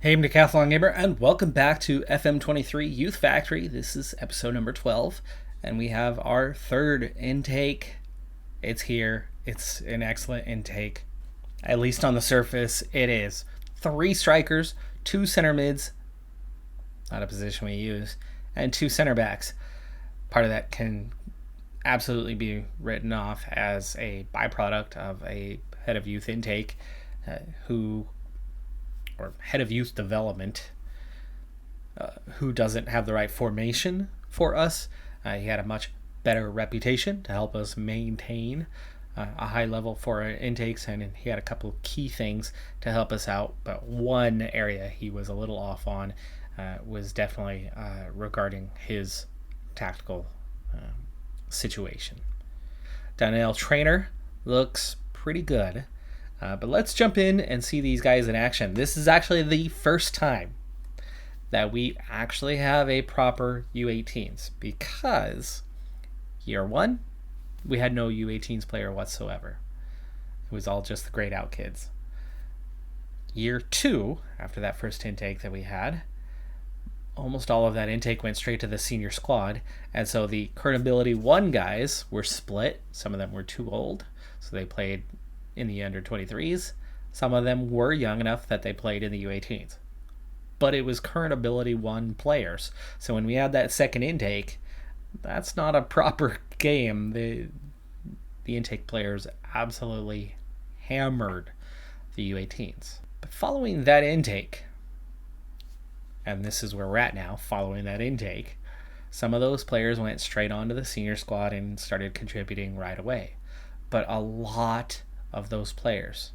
Hey, I'm Decathlon Gamer, and welcome back to FM23 Youth Factory. This is episode number 12, and we have our third intake. It's here. It's an excellent intake. At least on the surface, it is. 3 strikers, 2 center mids, not a position we use, and 2 center backs. Part of that can absolutely be written off as a byproduct of a head of youth intake or head of youth development who doesn't have the right formation for us. He had a much better reputation to help us maintain a high level for our intakes, and he had a couple of key things to help us out. But one area he was a little off on was definitely regarding his tactical situation. Donnell Trainer looks pretty good. But let's jump in and see these guys in action. This is actually the first time that we actually have a proper U18s, because year one, we had no U18s player whatsoever. It was all just the grayed out kids. Year two, after that first intake that we had, almost all of that intake went straight to the senior squad. And so the current ability 1 guys were split. Some of them were too old, so they played in the under 23s. Some of them were young enough that they played in the U18s. But it was current ability 1 players. So when we had that second intake, that's not a proper game. The intake players absolutely hammered the U18s. But following that intake, and this is where we're at now, following that intake, some of those players went straight onto the senior squad and started contributing right away. But a lot of those players,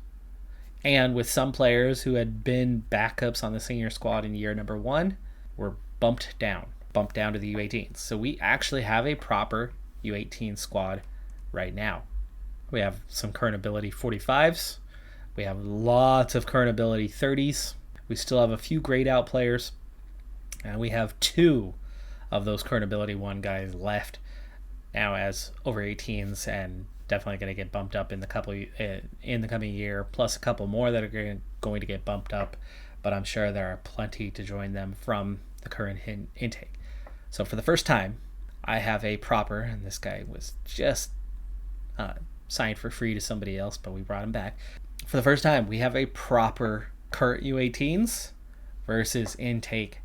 and with some players who had been backups on the senior squad in year number 1, were bumped down to the U18s. So we actually have a proper U18 squad right now. We have some current ability 45s. We have lots of current ability 30s. We still have a few grayed out players, and we have 2 of those current ability 1 guys left now as over 18s, and definitely going to get bumped up in the coming year, plus a couple more that are going to get bumped up, but I'm sure there are plenty to join them from the current intake. So for the first time, I have a proper, and this guy was just signed for free to somebody else, but we brought him back. For the first time, we have a proper current U18s versus intake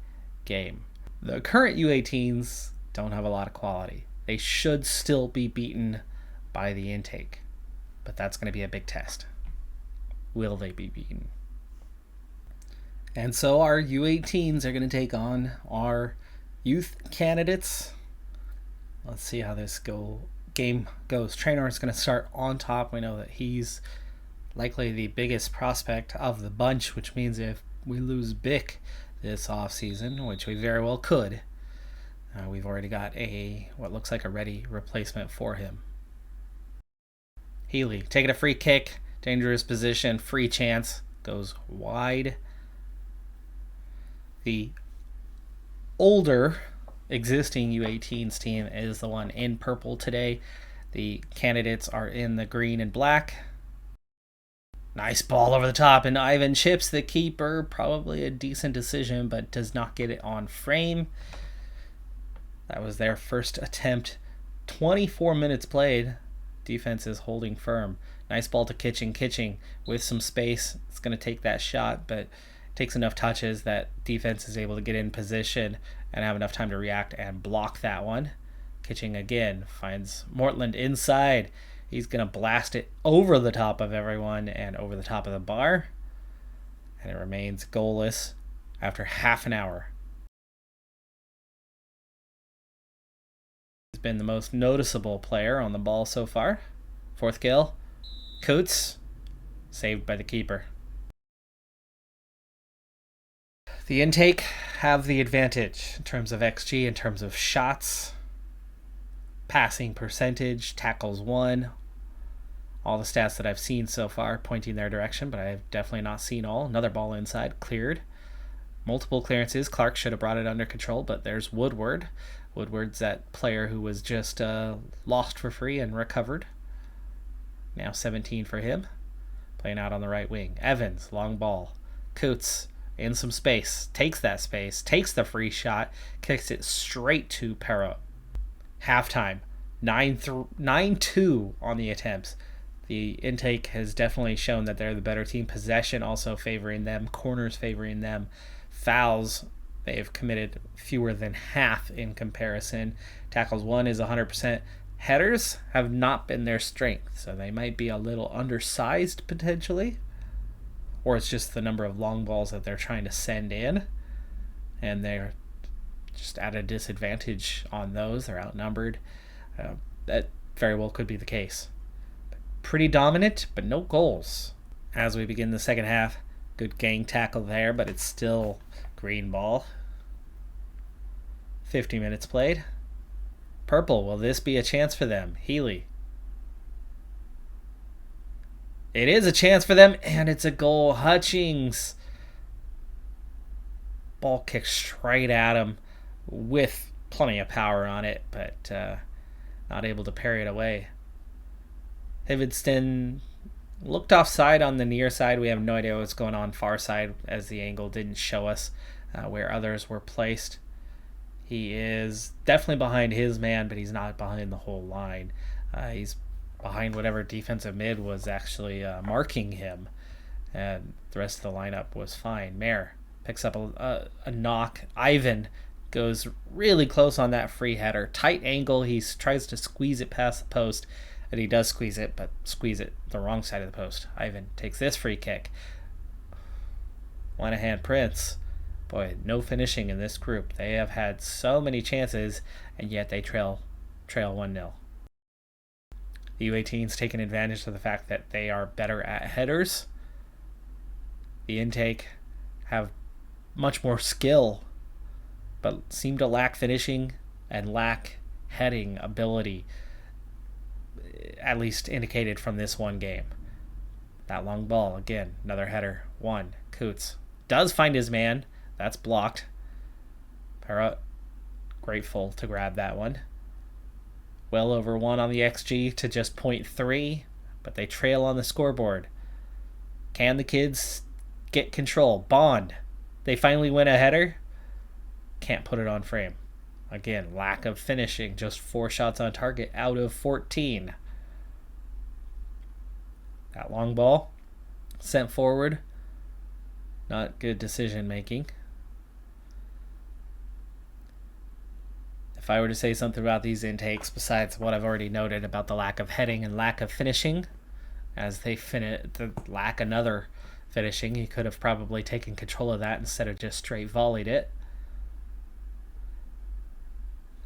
game. The current U18s don't have a lot of quality. They should still be beaten by the intake, but that's going to be a big test. Will they be beaten? And so our U18s are going to take on our youth candidates. Let's see how this game goes. Trainer is going to start on top. We know that he's likely the biggest prospect of the bunch, which means if we lose Bick this offseason, which we very well could, we've already got what looks like a ready replacement for him. Healy taking a free kick, dangerous position, free chance, goes wide. The older existing U18s team is the one in purple today. The candidates are in the green and black. Nice ball over the top, and Ivan chips the keeper. Probably a decent decision, but does not get it on frame. That was their first attempt. 24 minutes played. Defense is holding firm. Nice ball to Kitching with some space. It's going to take that shot, but takes enough touches that defense is able to get in position and have enough time to react and block that one. Kitching again finds Mortland inside. He's going to blast it over the top of everyone and over the top of the bar. And it remains goalless after half an hour. He's been the most noticeable player on the ball so far. 4th kill. Coots, saved by the keeper. The intake have the advantage in terms of XG, in terms of shots, passing percentage, tackles won. All the stats that I've seen so far pointing their direction, but I've definitely not seen all. Another ball inside, cleared. Multiple clearances. Clark should have brought it under control, but there's Woodward. Woodward's that player who was just lost for free and recovered. Now 17 for him. Playing out on the right wing. Evans, long ball. Coots in some space, takes that space, takes the free shot, kicks it straight to Perot. Halftime, 9-2 on the attempts. The intake has definitely shown that they're the better team. Possession also favoring them, corners favoring them. Fouls, they have committed fewer than half in comparison. Tackles won is 100%. Headers have not been their strength, so they might be a little undersized potentially. Or it's just the number of long balls that they're trying to send in, and they're just at a disadvantage on those. They're outnumbered. That very well could be the case. Pretty dominant, but no goals. As we begin the second half, good gang tackle there, but it's still green ball. 50 minutes played. Purple, will this be a chance for them? Healy. It is a chance for them, and it's a goal. Hutchings. Ball kicked straight at him with plenty of power on it, but not able to parry it away. Hividston looked offside on the near side. We have no idea what's going on far side, as the angle didn't show us where others were placed. He is definitely behind his man, but he's not behind the whole line. He's behind whatever defensive mid was actually marking him, and the rest of the lineup was fine. Mayer picks up a knock. Ivan goes really close on that free header. Tight angle. He tries to squeeze it past the post, and he does squeeze it, but squeeze it the wrong side of the post. Ivan takes this free kick. Lenihan Prince. Boy, no finishing in this group. They have had so many chances, and yet they trail 1-0. The U18's taken advantage of the fact that they are better at headers. The intake have much more skill, but seem to lack finishing and lack heading ability, at least indicated from this one game. That long ball, again, another header. Coots does find his man. That's blocked. Perot, grateful to grab that one. Well over 1 on the XG to just 0.3, but they trail on the scoreboard. Can the kids get control? Bond, they finally win a header. Can't put it on frame. Again, lack of finishing. Just 4 shots on target out of 14. That long ball sent forward. Not good decision making. If I were to say something about these intakes, besides what I've already noted about the lack of heading and lack of finishing, as they lack another finishing, he could have probably taken control of that instead of just straight volleyed it.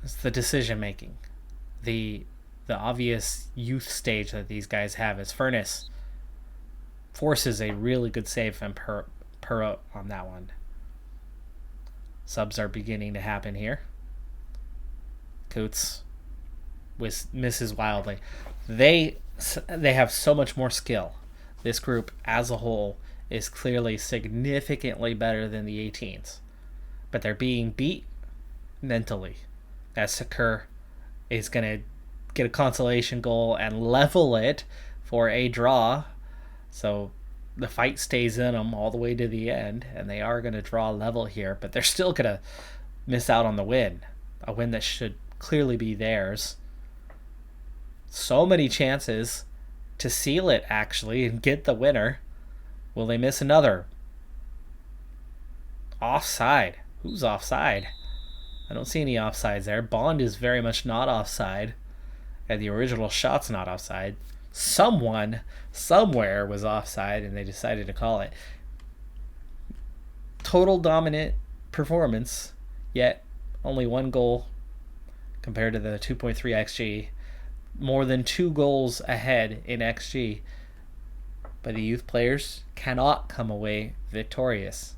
It's the decision making. The obvious youth stage that these guys have is Furness forces a really good save from Perot on that one. Subs are beginning to happen here. Coots misses wildly. They have so much more skill. This group as a whole is clearly significantly better than the 18s, but they're being beat mentally. As Sakur is going to get a consolation goal and level it for a draw, so the fight stays in them all the way to the end, and they are going to draw level here, but they're still going to miss out on the win, a win that should clearly be theirs. So many chances to seal it, actually, and get the winner. Will they miss another? Offside. Who's offside? I don't see any offsides there. Bond is very much not offside, and the original shot's not offside. Someone somewhere was offside, and they decided to call it. Total dominant performance, yet only 1 goal compared to the 2.3 XG. More than 2 goals ahead in XG. But the youth players cannot come away victorious.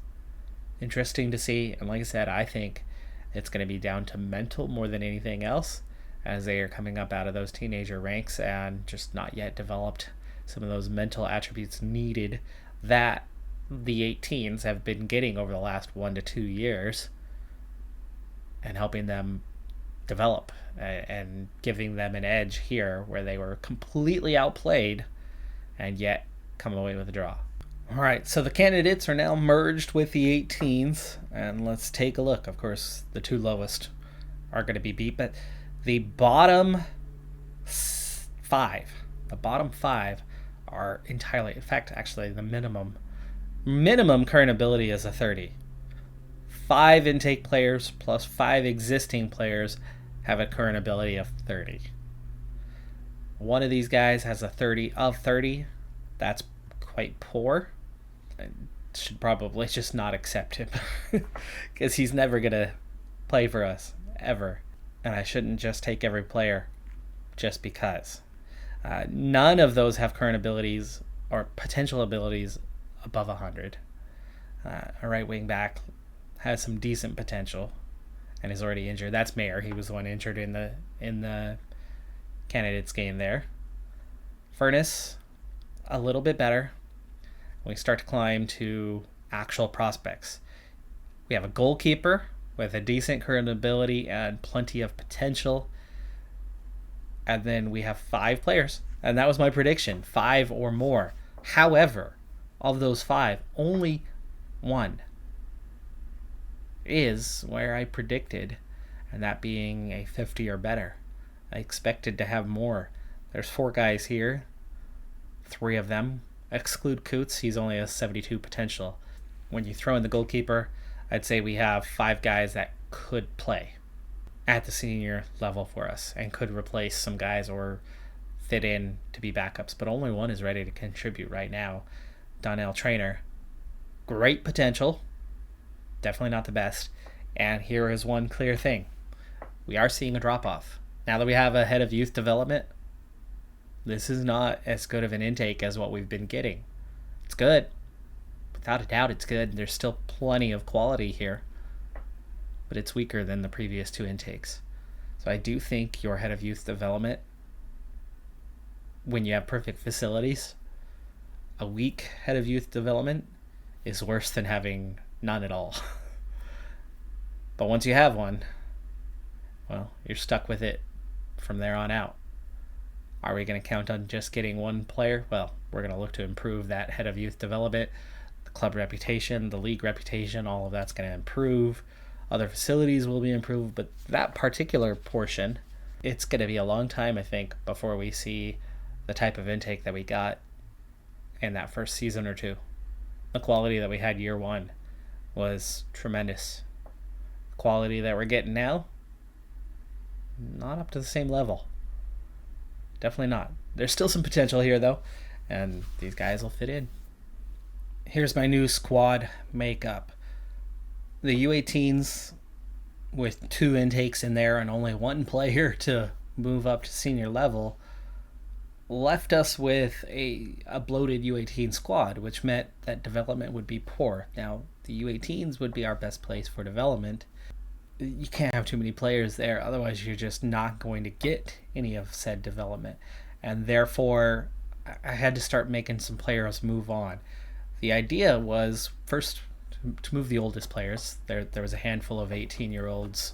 Interesting to see, and like I said, I think it's going to be down to mental more than anything else, as they are coming up out of those teenager ranks and just not yet developed some of those mental attributes needed that the 18s have been getting over the last 1 to 2 years, and helping them develop and giving them an edge here where they were completely outplayed and yet come away with a draw. All right, so the candidates are now merged with the 18s, and let's take a look. Of course, the two lowest are going to be beat, but the bottom five, are entirely, in fact, actually, the minimum current ability is a 30. 5 intake players plus 5 existing players have a current ability of 30. One of these guys has a 30 of 30. That's quite poor. I should probably just not accept him because he's never going to play for us, ever. And I shouldn't just take every player just because. None of those have current abilities or potential abilities above 100. A right wing back has some decent potential and is already injured. That's Mayer. He was the one injured in the candidates game there. Furness, a little bit better. We start to climb to actual prospects. We have a goalkeeper with a decent current ability and plenty of potential. And then we have 5 players. And that was my prediction, 5 or more. However, of those 5, only 1 is where I predicted, and that being a 50 or better. I expected to have more. There's 4 guys here. 3 of them exclude Coots. He's only a 72 potential. When you throw in the goalkeeper, I'd say we have 5 guys that could play at the senior level for us and could replace some guys or fit in to be backups, but only 1 is ready to contribute right now. Donnell Trainer, great potential, definitely not the best. And here is one clear thing. We are seeing a drop-off. Now that we have a head of youth development, this is not as good of an intake as what we've been getting. It's good. Without a doubt, it's good. There's still plenty of quality here, but it's weaker than the previous 2 intakes. So I do think your head of youth development, when you have perfect facilities, a weak head of youth development is worse than having none at all. But once you have one, well, you're stuck with it from there on out. Are we going to count on just getting 1 player? Well, we're going to look to improve that head of youth development, the club reputation, the league reputation, all of that's going to improve. Other facilities will be improved, but that particular portion, it's going to be a long time, I think, before we see the type of intake that we got in that first season or 2. The quality that we had year 1 was tremendous. The quality that we're getting now, not up to the same level. Definitely not. There's still some potential here, though, and these guys will fit in. Here's my new squad makeup. The U18s, with 2 intakes in there and only 1 player to move up to senior level, left us with a bloated U18 squad, which meant that development would be poor. Now, the U18s would be our best place for development. You can't have too many players there, otherwise you're just not going to get any of said development. And therefore, I had to start making some players move on. The idea was first to move the oldest players. There was a handful of 18-year-olds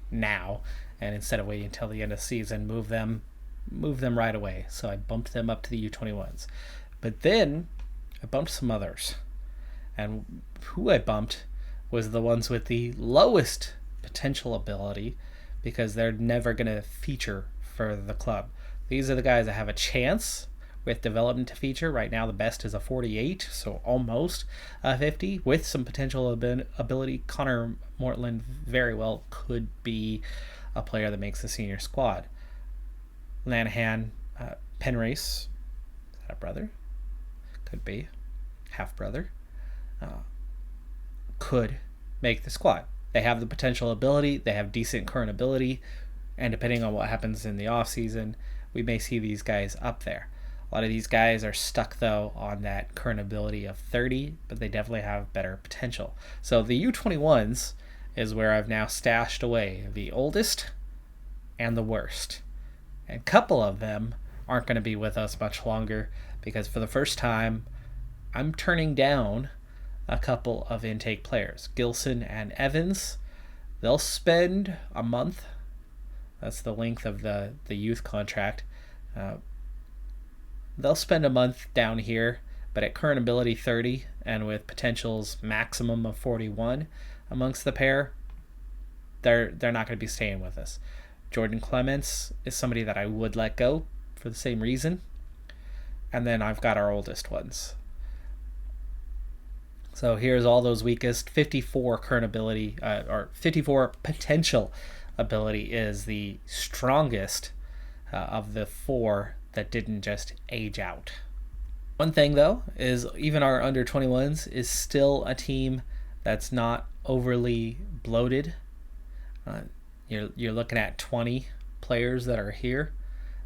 now, and instead of waiting until the end of the season, move them right away. So I bumped them up to the U21s. But then I bumped some others. And who I bumped was the ones with the lowest potential ability, because they're never going to feature for the club. These are the guys that have a chance with development to feature. Right now the best is a 48, so almost a 50 with some potential ability. Connor Mortland very well could be a player that makes the senior squad. Lanahan, Penrace, is that a brother? Could be. Half brother. Could make the squad. They have the potential ability, they have decent current ability, and depending on what happens in the off season, we may see these guys up there. A lot of these guys are stuck, though, on that current ability of 30, but they definitely have better potential. So the U21s is where I've now stashed away the oldest and the worst. And a couple of them aren't going to be with us much longer, because for the first time, I'm turning down a couple of intake players. Gilson and Evans, they'll spend a month. That's the length of the youth contract. They'll spend a month down here, but at current ability 30 and with potentials maximum of 41 amongst the pair, they're not going to be staying with us. Jordan Clements is somebody that I would let go for the same reason. And then I've got our oldest ones. So here's all those weakest. 54 current ability, or 54 potential ability is the strongest of the 4 that didn't just age out. One thing though is even our under 21s is still a team that's not overly bloated. You're looking at 20 players that are here,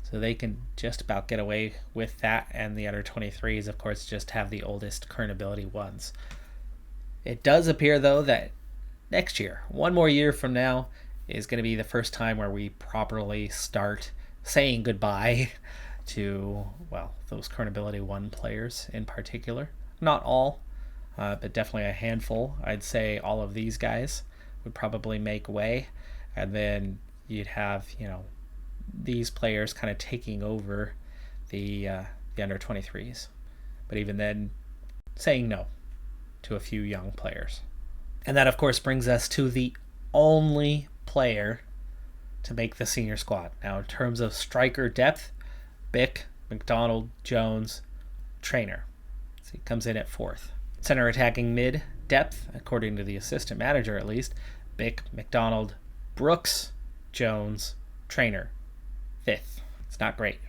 so they can just about get away with that, and the under 23s of course just have the oldest current ability ones. It does appear though that next year, one more year from now, is going to be the first time where we properly start saying goodbye to, well, those current ability 1 players in particular. Not all, but definitely a handful. I'd say all of these guys would probably make way, and then you'd have, these players kind of taking over the under 23s. But even then, saying no to a few young players. And that of course brings us to the only player to make the senior squad. Now in terms of striker depth, Bick, McDonald, Jones, Trainer. So he comes in at 4th. Center attacking mid depth, according to the assistant manager at least, Bick, McDonald, Brooks, Jones, Trainer. 5th. It's not great.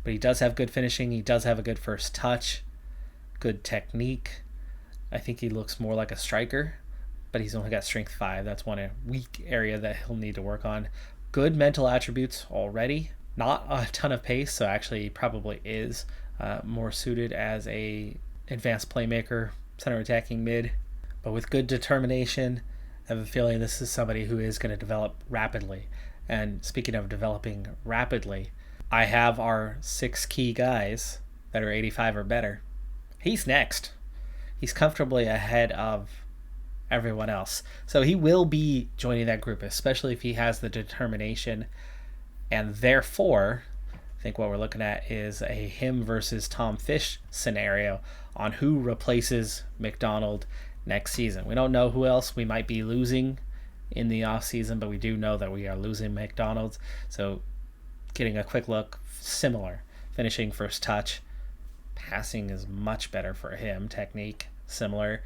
But he does have good finishing. He does have a good first touch. Good technique. I think he looks more like a striker, but he's only got strength 5. That's one weak area that he'll need to work on. Good mental attributes already. Not a ton of pace, so actually he probably is more suited as a advanced playmaker, center attacking mid. But with good determination, I have a feeling this is somebody who is going to develop rapidly. And speaking of developing rapidly, I have our 6 key guys that are 85 or better. He's next. He's comfortably ahead of everyone else. So he will be joining that group, especially if he has the determination. And therefore, I think what we're looking at is a him versus Tom Fish scenario on who replaces McDonald next season. We don't know who else we might be losing in the off season, but we do know that we are losing McDonald. So getting a quick look, similar. Finishing first touch. Passing is much better for him. Technique, similar.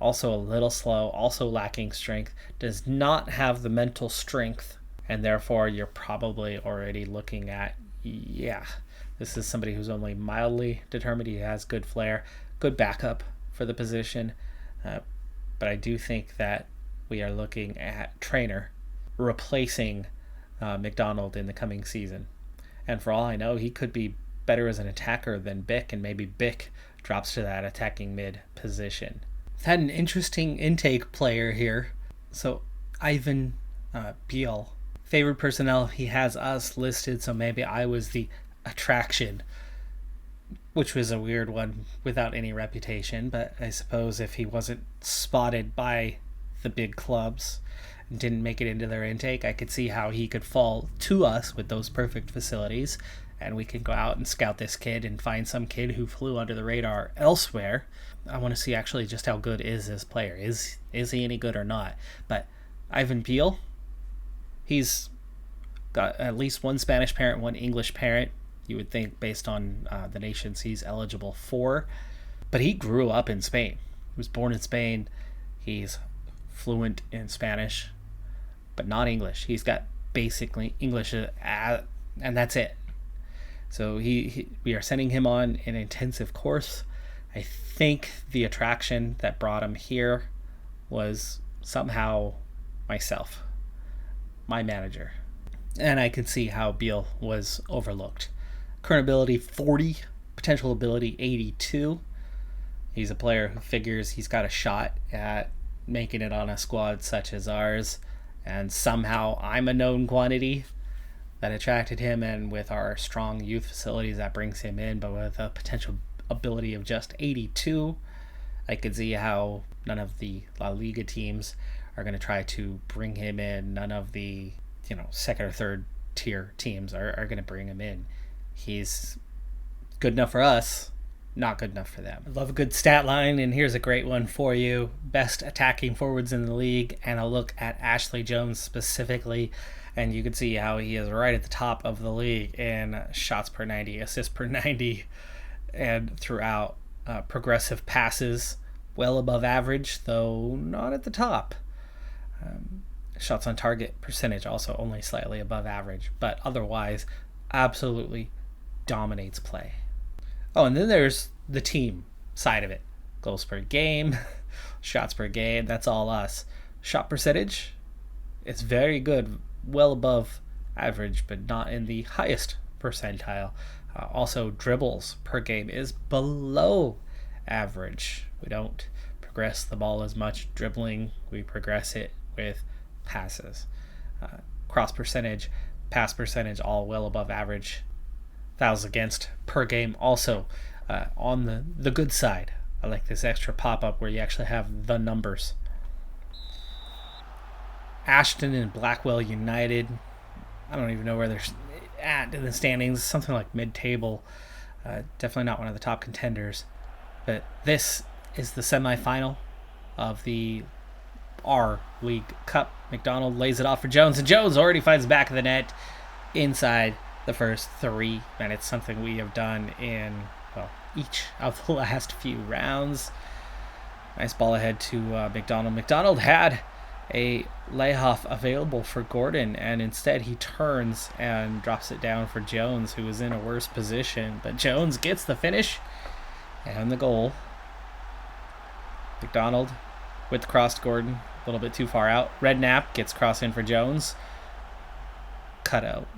Also a little slow, also lacking strength. Does not have the mental strength, and therefore you're probably already looking at, this is somebody who's only mildly determined. He has good flair, good backup for the position. But I do think that we are looking at Trainer replacing McDonald in the coming season. And for all I know, he could be better as an attacker than Bick, and maybe Bick drops to that attacking mid position. We've had an interesting intake player here. So Ivan Beal, favorite personnel, he has us listed, so maybe I was the attraction, which was a weird one without any reputation. But I suppose if he wasn't spotted by the big clubs and didn't make it into their intake, I could see how he could fall to us with those perfect facilities, and we can go out and scout this kid and find some kid who flew under the radar elsewhere. I want to see actually just how good is this player. Is he any good or not? But Ivan Beal, he's got at least one Spanish parent, one English parent, you would think, based on the nations he's eligible for. But he grew up in Spain. He was born in Spain. He's fluent in Spanish, but not English. He's got basically English, and that's it. So we are sending him on an intensive course. I think the attraction that brought him here was somehow myself, my manager. And I could see how Beal was overlooked. Current ability 40, potential ability 82. He's a player who figures he's got a shot at making it on a squad such as ours, and somehow I'm a known quantity. That attracted him, and with our strong youth facilities that brings him in, but with a potential ability of just 82, I could see how none of the La Liga teams are going to try to bring him in. None of the second or third tier teams are going to bring him in. He's good enough for us, not good enough for them. I love a good stat line, and here's a great one for you. Best attacking forwards in the league, and a look at Ashley Jones specifically, and you can see how he is right at the top of the league in shots per 90, assists per 90, and throughout progressive passes, well above average, though not at the top. Shots on target percentage also only slightly above average, but otherwise absolutely dominates play. Oh, and then there's the team side of it. Goals per game, shots per game, that's all us. Shot percentage, it's very good, well above average, but not in the highest percentile. Also, dribbles per game is below average. We don't progress the ball as much dribbling, we progress it with passes. Cross percentage, pass percentage, all well above average. Fouls against per game also on the good side. I like this extra pop-up where you actually have the numbers. Ashton and Blackwell United, I don't even know where they're at in the standings, something like mid-table. Definitely not one of the top contenders. But this is the semifinal of the R League Cup. McDonald lays it off for Jones, and Jones already finds the back of the net inside the first 3 minutes, something we have done in, well, each of the last few rounds. Nice ball ahead to McDonald. McDonald had a layoff available for Gordon, and instead he turns and drops it down for Jones, who is in a worse position. But Jones gets the finish and the goal. McDonald with the cross to Gordon, a little bit too far out. Redknapp gets cross in for Jones.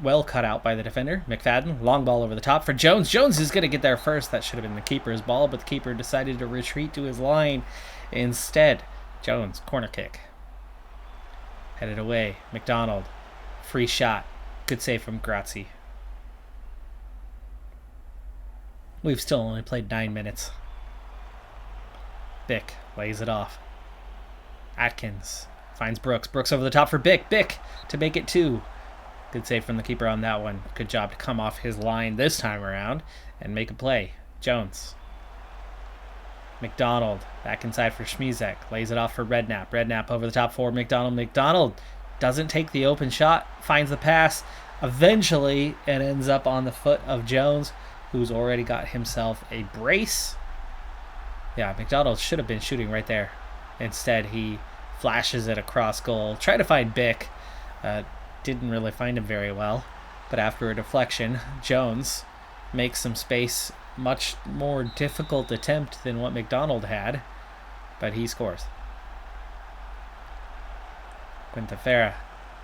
Well cut out by the defender. McFadden, long ball over the top for Jones. Jones is going to get there first. That should have been the keeper's ball, but the keeper decided to retreat to his line instead. Jones, corner kick. Headed away. McDonald, free shot. Good save from Grazi. We've still only played 9 minutes. Bick lays it off. Atkins finds Brooks. Brooks over the top for Bick. Bick to make it 2. Good save from the keeper on that one. Good job to come off his line this time around and make a play. Jones. McDonald back inside for Schmizek. Lays it off for Redknapp. Redknapp over the top for McDonald. McDonald doesn't take the open shot. Finds the pass. Eventually, it ends up on the foot of Jones, who's already got himself a brace. Yeah, McDonald should have been shooting right there. Instead, he flashes it across goal. Try to find Bick. Didn't really find him very well. But after a deflection, Jones makes some space. Much more difficult attempt than what McDonald had. But he scores. Quintafera,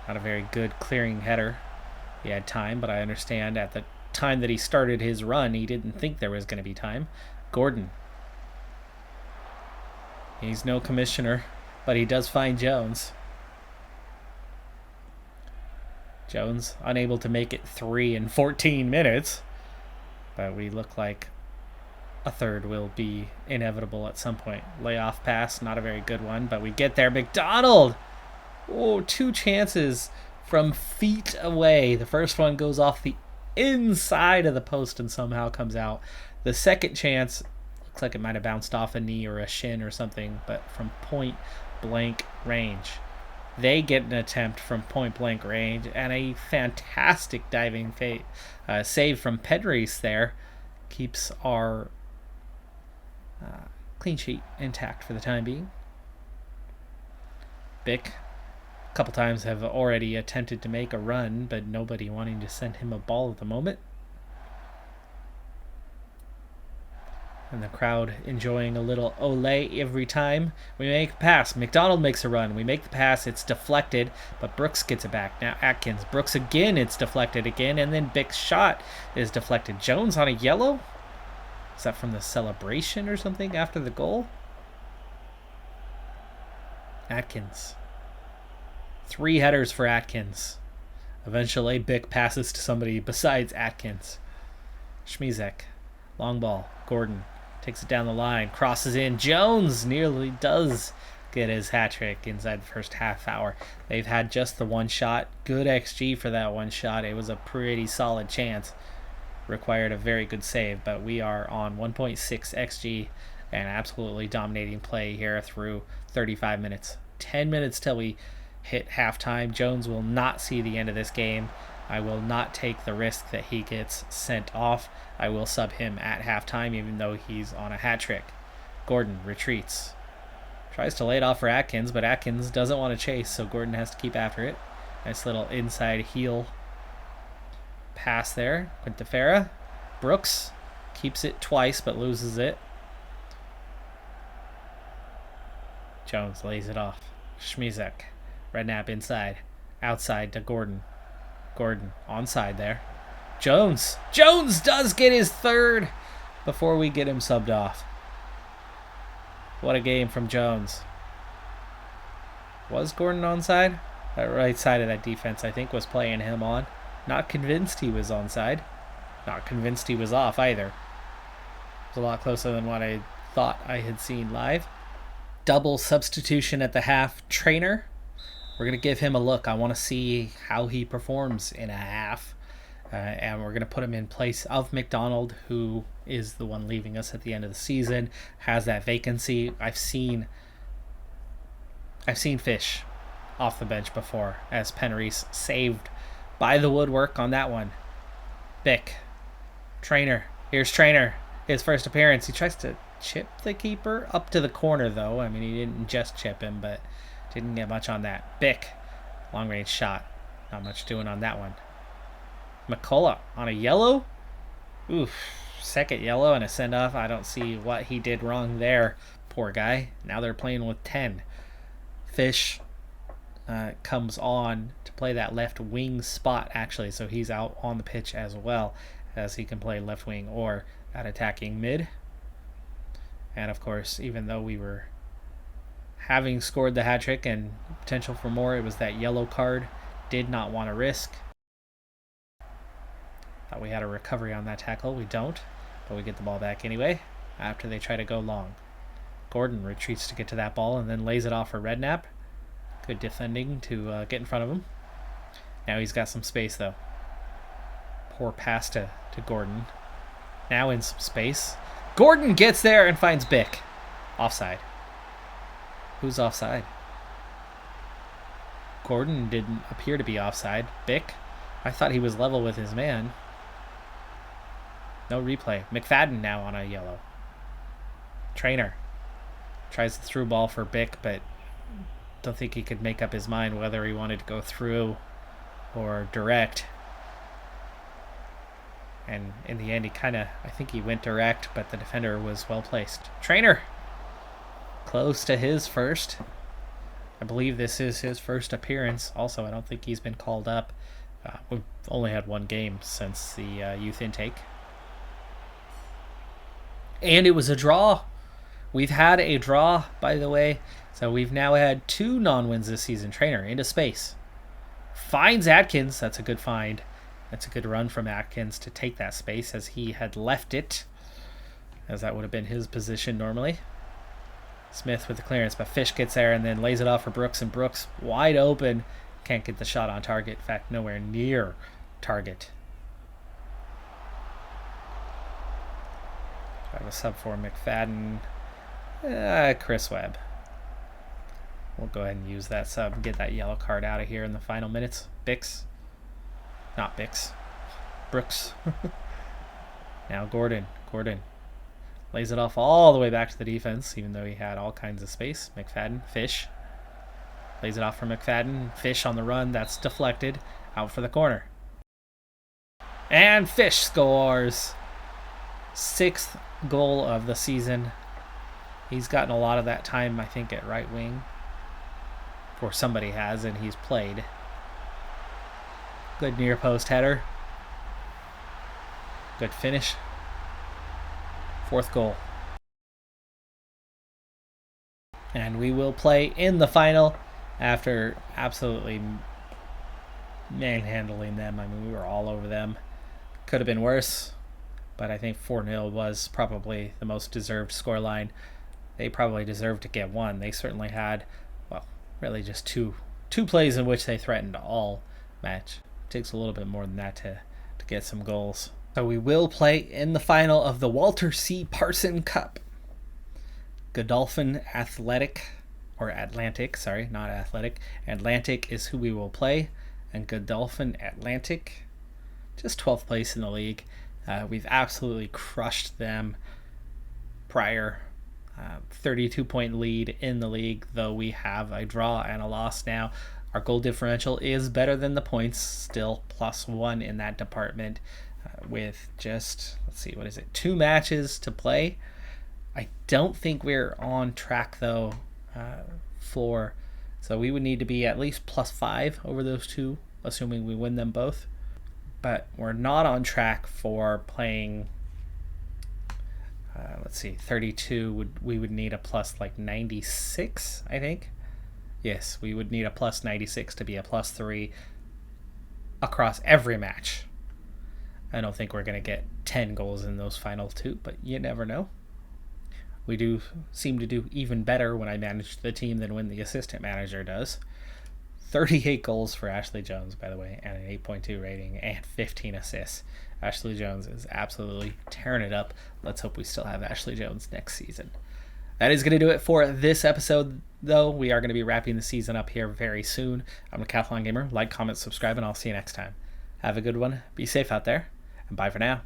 not a very good clearing header. He had time, but I understand at the time that he started his run, he didn't think there was going to be time. Gordon. He's no commissioner, but he does find Jones. Jones unable to make it 3 in 14 minutes. But we look like a third will be inevitable at some point. Layoff pass, not a very good one, but we get there. McDonald! Oh, 2 chances from feet away. The first one goes off the inside of the post and somehow comes out. The second chance looks like it might have bounced off a knee or a shin or something, but from point blank range. They get an attempt from point-blank range, and a fantastic diving save from Pedres there keeps our clean sheet intact for the time being. Bick, a couple times, have already attempted to make a run, but nobody wanting to send him a ball at the moment. And the crowd enjoying a little ole every time we make a pass. McDonald makes a run. We make the pass. It's deflected, but Brooks gets it back. Now Atkins. Brooks again. It's deflected again, and then Bick's shot is deflected. Jones on a yellow? Is that from the celebration or something after the goal? Atkins. 3 headers for Atkins. Eventually, Bick passes to somebody besides Atkins. Schmizek. Long ball. Gordon takes it down the line, crosses in. Jones nearly does get his hat trick inside the first half hour. They've had just the one shot. Good XG for that one shot. It was a pretty solid chance. required a very good save, but we are on 1.6 XG and absolutely dominating play here through 35 minutes. 10 minutes till we hit halftime. Jones will not see the end of this game. I will not take the risk that he gets sent off. I will sub him at halftime, even though he's on a hat trick. Gordon retreats. Tries to lay it off for Atkins, but Atkins doesn't want to chase, so Gordon has to keep after it. Nice little inside heel pass there. Quintafera. Brooks keeps it twice, but loses it. Jones lays it off. Schmizek. Redknapp inside. Outside to Gordon. Gordon onside there. Jones. Jones does get his third before we get him subbed off. What a game from Jones. Was Gordon onside? That right side of that defense, I think, was playing him on. Not convinced he was onside. Not convinced he was off either. It was a lot closer than what I thought I had seen live. Double substitution at the half. Trainer. We're going to give him a look. I want to see how he performs in a half. And we're going to put him in place of McDonald, who is the one leaving us at the end of the season, has that vacancy. I've seen Fish off the bench before, as Penreese saved by the woodwork on that one. Bick. Trainer. Here's Trainer. His first appearance. He tries to chip the keeper up to the corner, though. I mean, he didn't just chip him, but didn't get much on that. Bick. Long range shot. Not much doing on that one. McCullough on a yellow. Oof. Second yellow and a send-off. I don't see what he did wrong there. Poor guy. Now they're playing with 10. Fish comes on to play that left wing spot, actually. So he's out on the pitch as well, as he can play left wing or at attacking mid. And, of course, even though we were having scored the hat trick and potential for more, it was that yellow card. Did not want to risk. Thought we had a recovery on that tackle. We don't, but we get the ball back anyway after they try to go long. Gordon retreats to get to that ball and then lays it off for Redknapp. Good defending to get in front of him. Now he's got some space, though. Poor pass to Gordon. Now in some space. Gordon gets there and finds Bick. Offside. Who's offside? Gordon didn't appear to be offside. Bick? I thought he was level with his man. No replay. McFadden now on a yellow. Trainer. Tries the through ball for Bick, but don't think he could make up his mind whether he wanted to go through or direct. And in the end, I think he went direct, but the defender was well placed. Trainer! Close to his first. I believe this is his first appearance. Also, I don't think he's been called up. We've only had one game since the youth intake. And it was a draw. We've had a draw, by the way. So we've now had 2 non-wins this season. Trainer into space. Finds Atkins. That's a good find. That's a good run from Atkins to take that space as he had left it, as that would have been his position normally. Smith with the clearance, but Fish gets there and then lays it off for Brooks, and Brooks wide open. Can't get the shot on target. In fact, nowhere near target. I have a sub for McFadden. Chris Webb. We'll go ahead and use that sub and get that yellow card out of here in the final minutes. Bix. Not Bix. Brooks. Now Gordon. Gordon lays it off all the way back to the defense, even though he had all kinds of space. McFadden. Fish. Lays it off for McFadden. Fish on the run. That's deflected. Out for the corner. And Fish scores. 6th goal of the season. He's gotten a lot of that time, I think, at right wing. Or somebody has, and he's played. Good near post header. Good finish. 4th goal. And we will play in the final after absolutely manhandling them. I mean, we were all over them. Could have been worse, but I think 4-0 was probably the most deserved scoreline. They probably deserved to get one. They certainly had, well, really just two plays in which they threatened all match. It takes a little bit more than that to get some goals. So we will play in the final of the Walter C. Parson Cup. Godolphin Athletic, or Atlantic, sorry, not Athletic. Atlantic is who we will play, and Godolphin Atlantic, just 12th place in the league. We've absolutely crushed them prior. 32-point lead in the league, though we have a draw and a loss now. Our goal differential is better than the points, still +1 in that department, with just, 2 matches to play. I don't think we're on track, though, so we would need to be at least +5 over those 2, assuming we win them both. But we're not on track for playing, 32. We would need a +96, I think. Yes, we would need a +96 to be a +3 across every match. I don't think we're going to get 10 goals in those final 2, but you never know. We do seem to do even better when I manage the team than when the assistant manager does. 38 goals for Ashley Jones, by the way, and an 8.2 rating and 15 assists. Ashley Jones is absolutely tearing it up. Let's hope we still have Ashley Jones next season. That is going to do it for this episode, though. We are going to be wrapping the season up here very soon. I'm a Decathlon Gamer. Like, comment, subscribe, and I'll see you next time. Have a good one. Be safe out there, and bye for now.